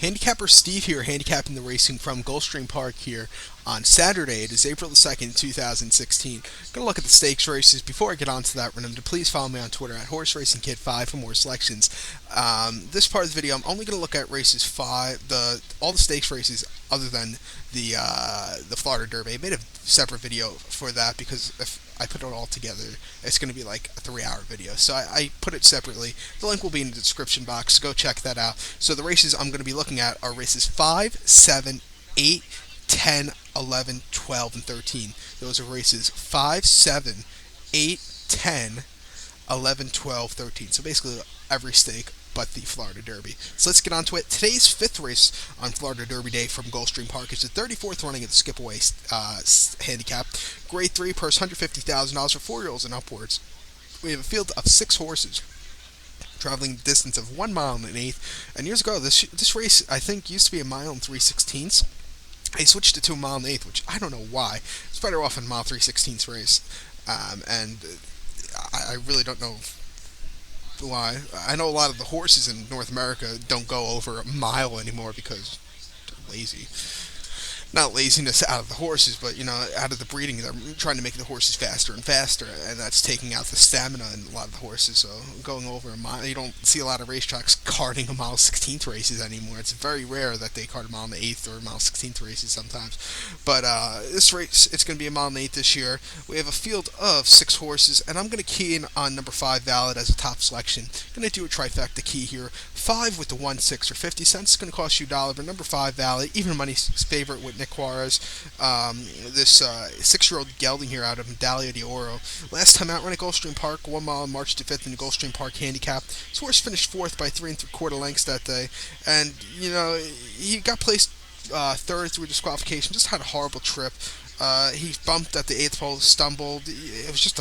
Handicapper Steve here, handicapping the racing from Gulfstream Park here on Saturday. It is April the 2nd, 2016. Gonna look at the stakes races. Before I get on to that, remember to please follow me on Twitter at HorseRacingKid5 for more selections. This part of the video, I'm only gonna look at races 5, all the stakes races other than the Florida Derby. I made a separate video for that because if I put it all together, it's going to be like a 3-hour video. So I put it separately. The link will be in the description box. Go check that out. So the races I'm going to be looking at are races 5, 7, 8, 10, 11, 12, and 13. Those are races 5, 7, 8, 10, 11, 12, 13. So basically every stake but the Florida Derby. So let's get on to it. Today's fifth race on Florida Derby Day from Gulfstream Park is the 34th running of the Skip-Away Handicap. Grade 3, purse $150,000 for 4-year-olds and upwards. We have a field of 6 horses, traveling a distance of 1 mile and an eighth. And years ago, this race, I think, used to be a mile and 3/16. I switched it to a mile and an eighth, which I don't know why. It's better off in a mile 3/16 race. And I really don't know why. I know a lot of the horses in North America don't go over a mile anymore because they're lazy. Not laziness out of the horses, but out of the breeding. They're trying to make the horses faster and faster, and that's taking out the stamina in a lot of the horses. So going over a mile, you don't see a lot of racetracks carting a mile 16th races anymore. It's very rare that they cart a mile and eighth or a mile 16th races sometimes. But this race, it's going to be a mile and eighth this year. We have a field of 6 horses, and I'm going to key in on number 5 Valid as a top selection. Going to do a trifecta key here. 5 with the 1/6 for 50 cents. It's going to cost you $1, but number 5 Valid, even money's favorite with Nick Juarez. This 6-year-old gelding here out of Medaglia de Oro. Last time out, ran at Gulfstream Park, 1 mile on March 5th in the Gulfstream Park Handicap. This horse finished 4th by 3 3/4 lengths that day, and he got placed 3rd through disqualification. Just had a horrible trip. He bumped at the 8th pole, stumbled. It was just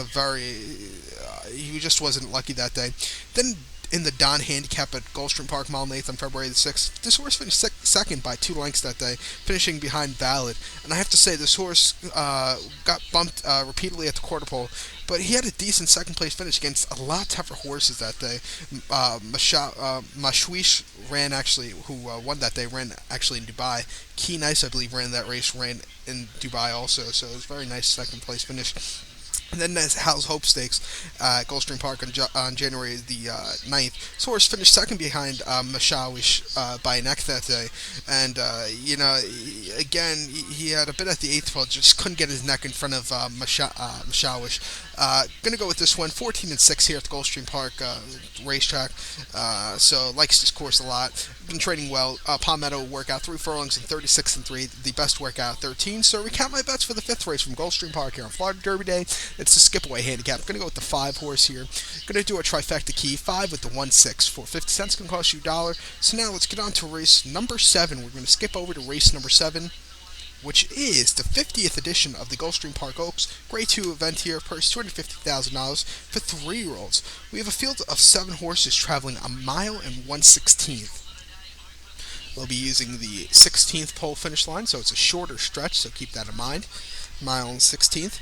he just wasn't lucky that day. Then in the Don Handicap at Gulfstream Park, mile and eighth on February the 6th. This horse finished second by 2 lengths that day, finishing behind Valid. And I have to say, this horse got bumped repeatedly at the quarter pole, but he had a decent second place finish against a lot tougher horses that day. Mashwish ran who won that day, ran actually in Dubai. Key Nice, I believe, ran that race, ran in Dubai also, so it was a very nice second place finish. And then there's Hal's Hope Stakes at Gulfstream Park on January the 9th. This horse finished second behind Mashawish by a neck that day. And, again, he had a bit at the 8th pole, just couldn't get his neck in front of Mashawish. Going to go with this one, 14-6 here at the Gulfstream Park racetrack. So likes this course a lot. Been trading well. Palmetto workout 3 furlongs and 36-3. The best workout 13. So recount my bets for the 5th race from Gulfstream Park here on Florida Derby Day. It's the Skip-Away Handicap. I'm going to go with the 5 horse here. Going to do a trifecta key. 5 with the 1/6 for 50 cents. Going to cost you $1. So now let's get on to race number 7. We're going to skip over to race number 7, which is the 50th edition of the Gulfstream Park Oaks Grade 2 event here, purse $250,000 for 3-year-olds. We have a field of 7 horses traveling a mile and 1/16. We'll be using the 16th pole finish line, so it's a shorter stretch, so keep that in mind. Mile and 16th.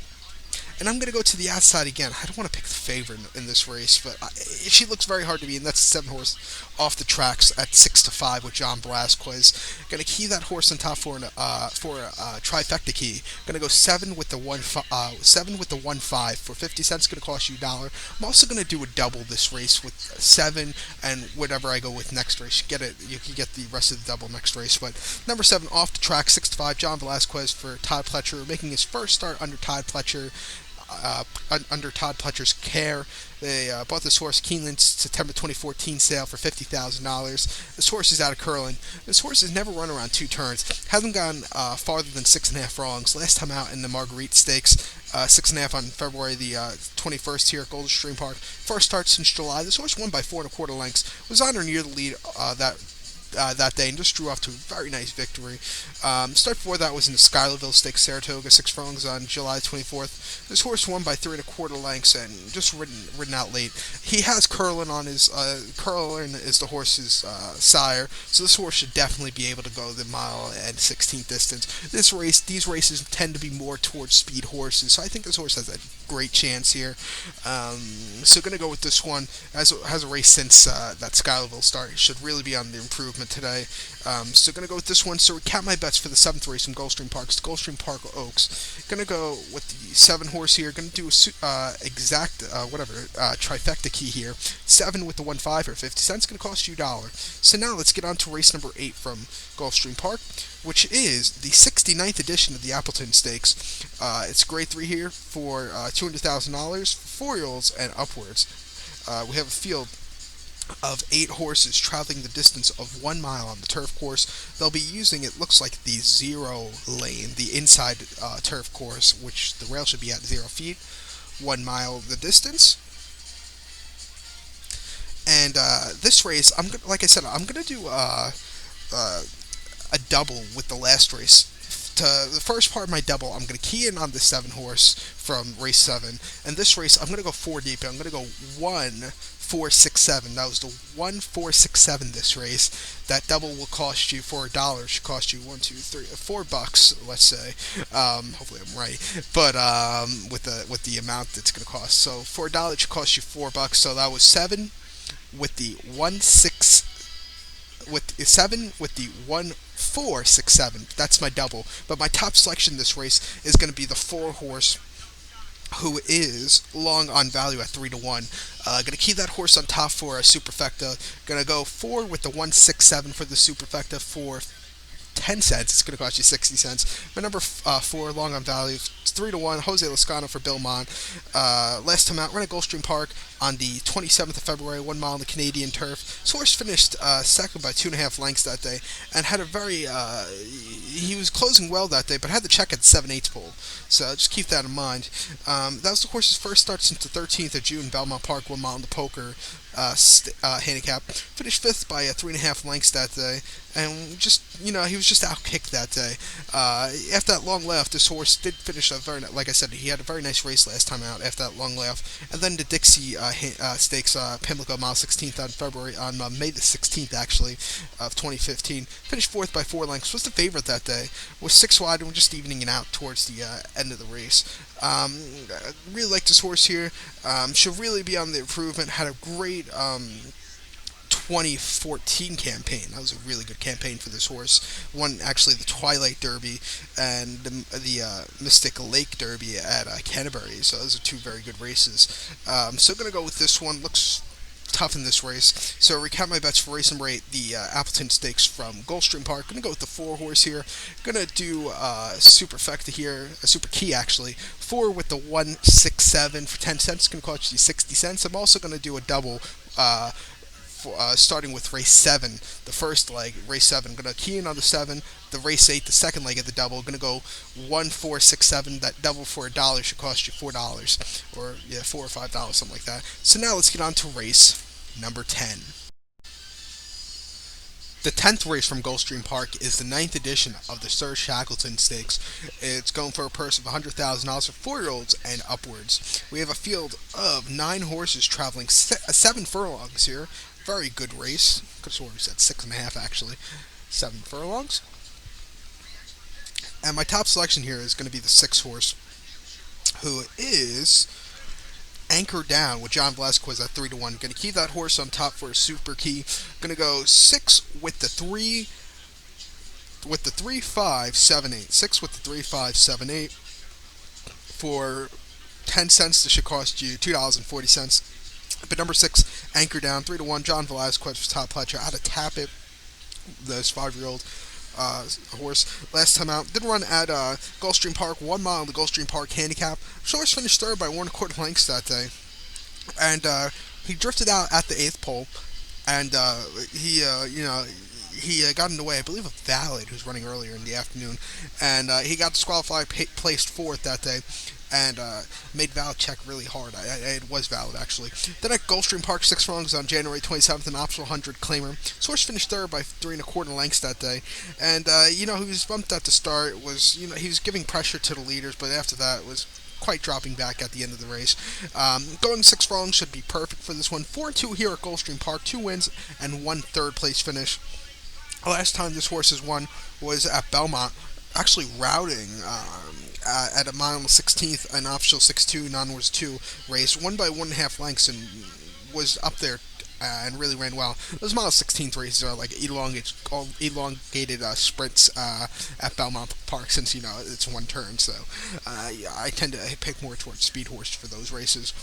And I'm going to go to the outside again. I don't want to pick the favorite in this race, but she looks very hard to beat, and that's the 7 horse off the tracks at 6-5 with John Blasquez. Going to key that horse on top for a trifecta key. Going to go 7 with the 1/5 for 50 cents. Going to cost you $1. I'm also going to do a double this race with 7 and whatever I go with next race. You can get the rest of the double next race. But number 7 off the track, 6-5, John Velasquez for Todd Pletcher, making his first start under Todd Pletcher's care. They bought this horse Keeneland's September 2014 sale for $50,000. This horse is out of Curlin. This horse has never run around 2 turns. Hasn't gone farther than 6.5 furlongs. Last time out in the Marguerite Stakes, 6.5 on February the 21st here at Gulfstream Park. First start since July. This horse won by 4 1/4 lengths. Was on or near the lead that day and just drew off to a very nice victory. Start before that was in the Schuylerville Stakes, Saratoga, 6 furlongs on July 24th. This horse won by 3 1/4 lengths and just ridden out late. He has Curlin on his Curlin is the horse's sire, so this horse should definitely be able to go the mile and 16th distance. These races tend to be more towards speed horses, so I think this horse has a great chance here. So going to go with this one. Has a race since that Schuylerville start. He should really be on the improvement today. So gonna go with this one. So recap my bets for the seventh race from Gulfstream Park. It's Gulfstream Park Oaks. Gonna go with the 7 horse here. Gonna do a exact trifecta key here. 7 with the 1.5 or 50 cents. Gonna cost you $1. So now let's get on to race number 8 from Gulfstream Park, which is the 69th edition of the Appleton Stakes. It's grade 3 here for $200,000 for 4-year-olds and upwards. We have a field of 8 horses traveling the distance of 1 mile on the turf course. They'll be using, it looks like, the 0 lane, the inside turf course, which the rail should be at 0 feet, 1 mile the distance. And this race, like I said, I'm gonna do a double with the last race. To the first part of my double, I'm going to key in on the 7 horse from race 7. And this race, I'm going to go 4 deep. I'm going to go 1, 4, 6, 7. That was the 1, 4, 6, 7 this race. That double will cost you for $1. Should cost you $1, 2, 3, $4, let's say. Hopefully I'm right. But with the amount that's going to cost. So for $1, it should cost you $4. So that was 7 with the 1, 6. With 7 with the 1, 4, 6, 7. That's my double. But my top selection this race is going to be the 4 horse, who is long on value at 3 to 1. Going to key that horse on top for a superfecta. Going to go 4 with the 1, 6, 7 for the superfecta for 10 cents. It's going to cost you 60 cents. My number 4, long on value, it's 3 to 1. Jose Lascano for Bill Mon. Last time out, we're at Gulfstream Park on the 27th of February, 1 mile on the Canadian turf. This horse finished second by 2.5 lengths that day, and had a very, he was closing well that day, but had the check at 7/8 pole. So just keep that in mind. That was the horse's first start since the 13th of June, Belmont Park, 1 mile in the poker. Handicap. Finished 5th by 3.5 lengths that day, and just, he was just outkicked that day. After that long layoff, this horse did finish like I said, he had a very nice race last time out after that long layoff. And then the Dixie Stakes, Pimlico, mile 16th on May the 16th actually of 2015. Finished 4th by 4 lengths. Was the favorite that day. Was 6 wide and just evening it out towards the end of the race. Really like this horse here. Should really be on the improvement. Had a great 2014 campaign. That was a really good campaign for this horse. Won actually the Twilight Derby and the Mystic Lake Derby at Canterbury. So those are 2 very good races. So going to go with this one. Looks tough in this race. So recap my bets for race number 8, the Appleton Stakes from Gulfstream Park. Gonna go with the 4 horse here. Gonna do superfecta here, a super key actually. 4 with the 1, 6, 7 for 10 cents. Gonna cost you 60 cents. I'm also gonna do a double. Starting with race 7, the first leg, race 7. I'm going to key in on the 7, the race 8, the second leg of the double. I'm going to go 1, 4, 6, 7. That double for $1 should cost you $4, or $4 or $5, something like that. So now let's get on to race number 10. The 10th race from Gulfstream Park is the 9th edition of the Sir Shackleton Stakes. It's going for a purse of $100,000 for 4-year-olds and upwards. We have a field of 9 horses traveling 7 furlongs here. Very good race. Could have sworn we said 6.5 actually. 7 furlongs. And my top selection here is going to be the 6 horse, who is Anchor Down with John Velasquez at 3 to 1. Going to keep that horse on top for a super key. Going to go 6 with the 3, 5, 7, 8. 6 with the 3, 5, 7, 8 for 10 cents. This should cost you $2.40. But number 6, Anchor Down, 3 to 1. John Velasquez was top pledger. I had to tap it. This 5-year-old horse last time out. Did run at Gulfstream Park, 1 mile in the Gulfstream Park Handicap. Horse finished 3rd by 1 1/4 lengths that day, and he drifted out at the 8th pole, and he got in the way, I believe, of Valid, who was running earlier in the afternoon, and he got disqualified, placed 4th that day, and made Valid check really hard. It was Valid, actually. Then at Gulfstream Park, 6 furlongs on January 27th, an optional 100 claimer. Source finished 3rd by 3 1/4 lengths that day, and he was bumped at the start. He was giving pressure to the leaders, but after that was quite dropping back at the end of the race. Going 6 furlongs should be perfect for this one. 4-2 here at Gulfstream Park, 2 wins and 1 third place finish. Last time this horse has won was at Belmont, actually routing at a mile and 16th, an optional 6-2 non-horse 2 race, won by 1.5 lengths, and was up there and really ran well. Those mile 16th races are like elongated sprints at Belmont Park, since it's one turn. So yeah, I tend to pick more towards speed horse for those races.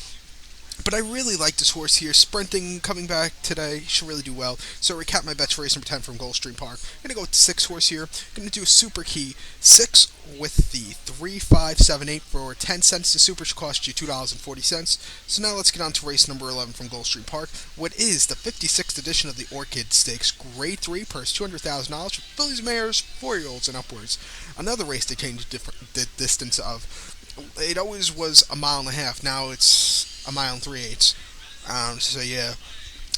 But I really like this horse here. Sprinting, coming back today, should really do well. So recap my bets for race number 10 from Gulfstream Park. I'm going to go with the 6 horse here. I'm going to do a super key. 6 with the 3, 5, 7, 8 for 10 cents. The super should cost you $2.40. So now let's get on to race number 11 from Gulfstream Park. What is the 56th edition of the Orchid Stakes. Grade 3 purse, $200,000 for fillies, mares, 4-year-olds, and upwards. Another race they changed the distance of. It always was a mile and a half. Now it's a mile and 3/8. So yeah,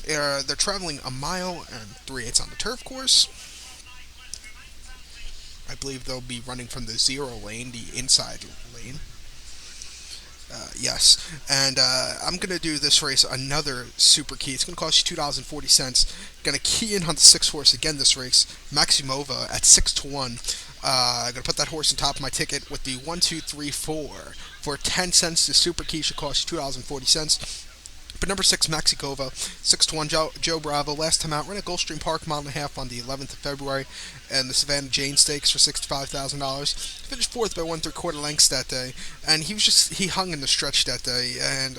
they're traveling a mile and 3/8 on the turf course. I believe they'll be running from the 0 lane, the inside lane. Yes, and I'm gonna do this race another super key. It's gonna cost you $2.40. Gonna key in on the 6 horse again this race, Maximova at 6 to 1. I'm gonna put that horse on top of my ticket with the 1, 2, 3, 4 for 10 cents. The super key should cost you $2.40. But number 6, Maxikova, 6 to 1. Joe Bravo, last time out, ran at Gulfstream Park, mile and a half on the 11th of February, and the Savannah Jane Stakes for $65,000. Finished 4th by 1 3/4 lengths that day, and he hung in the stretch that day, and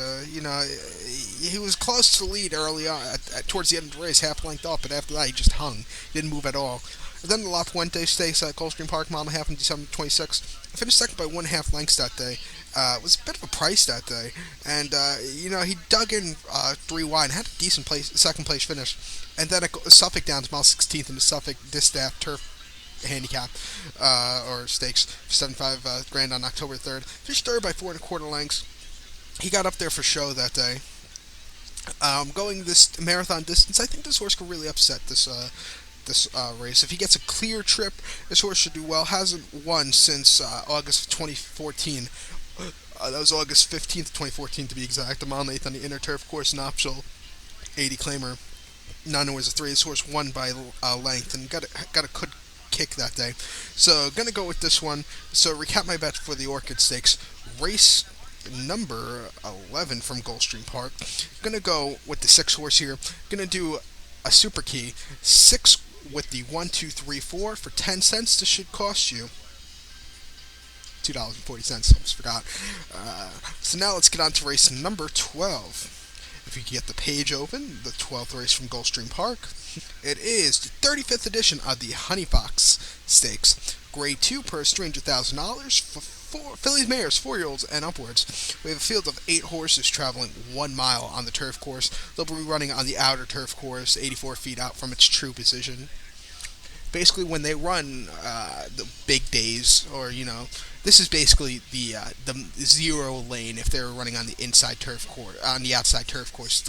he was close to the lead early on, towards the end of the race, half length up, but after that he just hung, he didn't move at all. And then the La Puente Stakes at Gulfstream Park, mile and a half on December 26th. I finished second by 1.5 lengths that day. It was a bit of a price that day, and he dug in 3 wide, had a decent second place finish, and then at Suffolk Downs, mile 16th in the Suffolk Distaff Turf Handicap or Stakes for 75 grand on October 3rd. Finished third by 4 1/4 lengths. He got up there for show that day. Going this marathon distance, I think this horse could really upset this race. If he gets a clear trip, this horse should do well. Hasn't won since August of 2014. That was August 15th, 2014 to be exact. A mile and 1/8 on the inner turf course, an optional 80 claimer. None was a 3. This horse won by length and got a good kick that day. So gonna go with this one. So recap my bets for the Orchid Stakes. Race number 11 from Gulfstream Park. Gonna go with the 6 horse here. Gonna do a super key. 6 with the 1, 2, 3, 4 for 10 cents. This should cost you $2.40. Almost forgot. So now let's get on to race number 12. If you can get the page open, the 12th race from Gulfstream Park. It is the 35th edition of the Honey Fox Stakes. Grade 2 purse, $300,000 for fillies, mares, 4-year-olds, and upwards. We have a field of 8 horses traveling 1 mile on the turf course. They'll be running on the outer turf course, 84 feet out from its true position. Basically, when they run the big days, or this is basically the 0 lane if they're running on the inside turf course, on the outside turf course.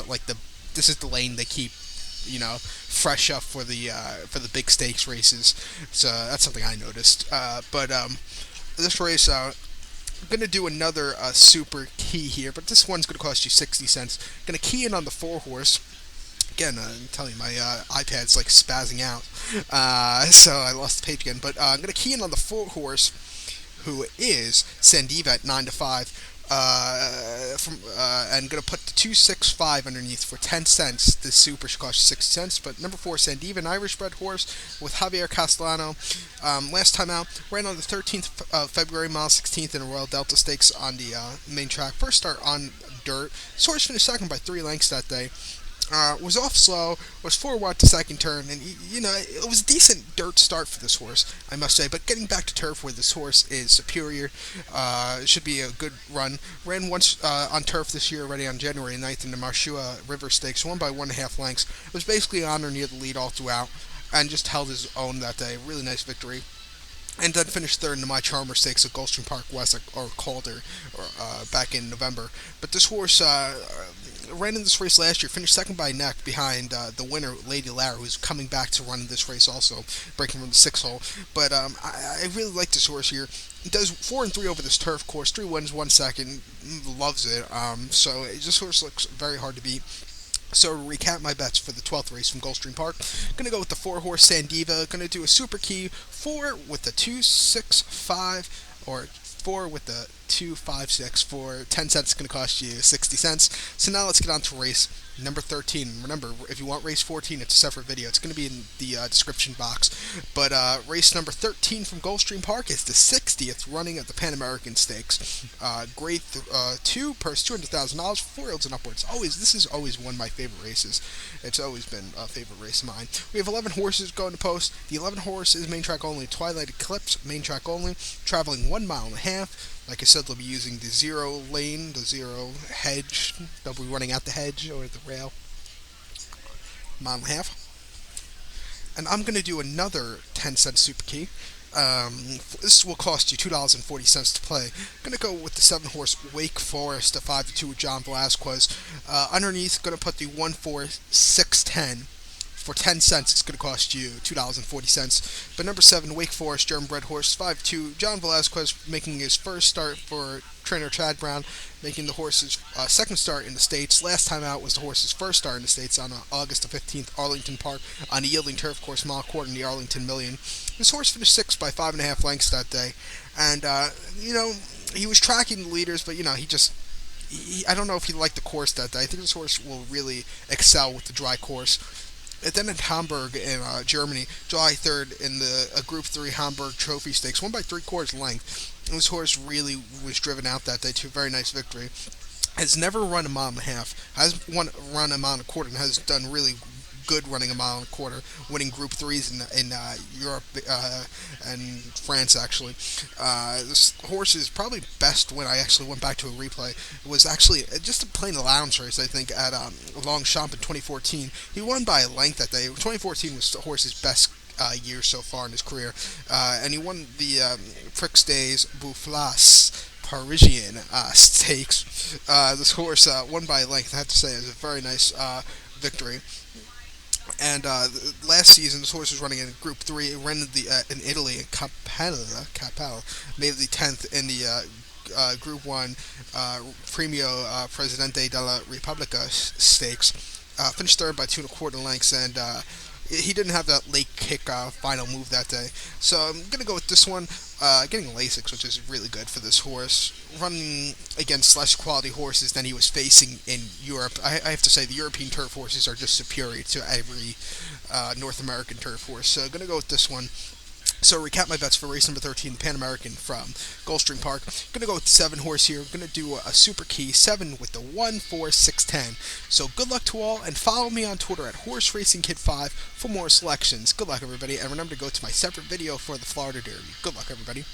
This is the lane they keep, fresh up for the big stakes races. So that's something I noticed. But this race, I'm going to do another super key here, but this one's going to cost you 60 cents. Going to key in on the 4 horse. Again, I'm telling you, my iPad's like spazzing out, so I lost the page again. But I'm going to key in on the 4 horse, who is Sandiva at 9 to 5. And going to put the 2, 6, 5 underneath for 10 cents. This super should cost you 60 cents. But number 4, Sandiva, an Irish bred horse with Javier Castellano. Last time out, ran on the 13th of February, mile 16th in a Royal Delta Stakes on the main track. First start on dirt. This horse finished second by 3 lengths that day. Was off slow, was 4 wide to second turn, and it was a decent dirt start for this horse, I must say. But getting back to turf where this horse is superior, it should be a good run. Ran once on turf this year already on January 9th in the Marshua River Stakes, won by 1.5 lengths. It was basically on or near the lead all throughout, and just held his own that day. Really nice victory. And then finished third in the My Charmer Stakes at Gulfstream Park West, or Calder, back in November. But this horse ran in this race last year, finished second by neck behind the winner, Lady Lara, who's coming back to run in this race also, breaking from the 6 hole. But I really like this horse here. He does 4 and 3 over this turf course, 3 wins, 1 second, loves it. So this horse looks very hard to beat. So to recap my bets for the 12th race from Gulfstream Park, going to go with the 4 horse Sandiva, going to do a super key, 4 with the 2, 6, 5, or 4 with the 256. For 10 cents, it's going to cost you 60 cents. So now let's get on to race number 13. Remember, if you want race 14, it's a separate video. It's going to be in the description box. But race number 13 from Gulfstream Park is the 60th running of the Pan American Stakes. Grade 2, purse $200,000, 4-year-olds and upwards. This is always one of my favorite races. It's always been a favorite race of mine. We have 11 horses going to post. The 11 horses, main track only. Twilight Eclipse, main track only. Traveling 1.5 miles. Like I said, they'll be using the zero lane, the zero hedge. They'll be running out the hedge or the rail. 1.5 miles. And I'm going to do another 10-cent super key. This will cost you $2.40 to play. I'm going to go with the 7-horse Wake Forest, a 5-2 with John Velasquez. Underneath, going to put the 1-4-6-10. For 10 cents, it's going to cost you $2.40. But number 7, Wake Forest, German-bred horse, 5-2. John Velasquez making his first start for trainer Chad Brown, making the horse's second start in the States. Last time out was the horse's first start in the States on August the 15th, Arlington Park, on a yielding turf course, mile quarter in the Arlington Million. This horse finished 6th by 5.5 lengths that day. And, he was tracking the leaders, but, I don't know if he liked the course that day. I think this horse will really excel with the dry course. And then at Hamburg in Germany, July 3rd in the Group 3 Hamburg Trophy Stakes, won by 3/4 length. And this horse really was driven out that day to a very nice victory. Has never run 1.5 miles. Has run 1.25 miles, and has done really good running 1.25 miles, winning Group 3s in Europe and France, actually. This horse's probably best win, I actually went back to a replay, was actually just a plain lounge race, I think, at Longchamp in 2014. He won by a length that day. 2014 was the horse's best year so far in his career. And he won the Prix des Boufflas Parisian stakes. This horse won by a length, I have to say. It was a very nice victory. And last season, this horse was running in Group 3. It ran in Italy, in Capelle, made the 10th in the Group 1 Premio Presidente della Repubblica stakes. Finished 3rd by 2.25 lengths, and he didn't have that late kick final move that day. So I'm going to go with this one. Getting Lasix, which is really good for this horse. Running against less quality horses than he was facing in Europe. I have to say, the European turf horses are just superior to every North American turf horse. So I'm going to go with this one. So recap my bets for race number 13, the Pan American from Gulfstream Park. I'm going to go with the 7-horse here. I'm going to do a super key 7 with the 1-4-6-10. So good luck to all, and follow me on Twitter at HorseRacingKid5 for more selections. Good luck, everybody, and remember to go to my separate video for the Florida Derby. Good luck, everybody.